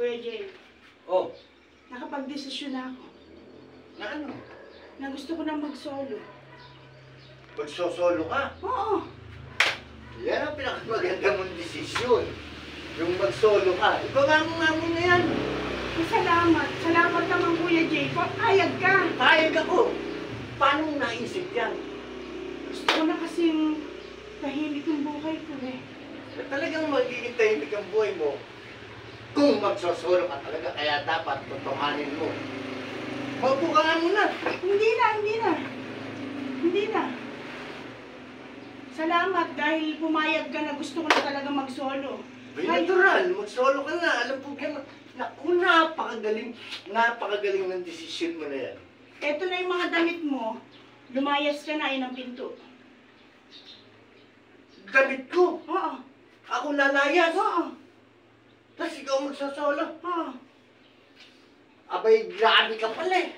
Kuya Jay. Oh, Nakapag-desisyon na ako. na ano? Na gusto ko na mag-solo. Magsosolo ka? Oo. Yan ang pinakamaganda mong desisyon. Yung mag-solo ka. Ibaba mo nga muna yan. Salamat. Salamat naman, Kuya Jay. Payag ka. Kayag ako. Paano mo naisip yan? Gusto ko na kasing tahimik yung buhay ko eh. Talagang magiging tahimik ang buhay mo kung magsosolo ka talaga, kaya dapat tutuhanin mo. Maupo ka nga muna. Hindi na. Salamat dahil pumayag ka na gusto ko na talaga mag-solo. Ay, natural. Mag-solo ka na. Alam po ka na. Naku, napakagaling ng desisyon mo na yan. Eto na yung mga damit mo. Lumayas ka na, yun ang pinto. Damit ko. Oo. Ako lalayas. Oo. Tapos ikaw magsosolo. Oo. Abay, grabe ka pala eh.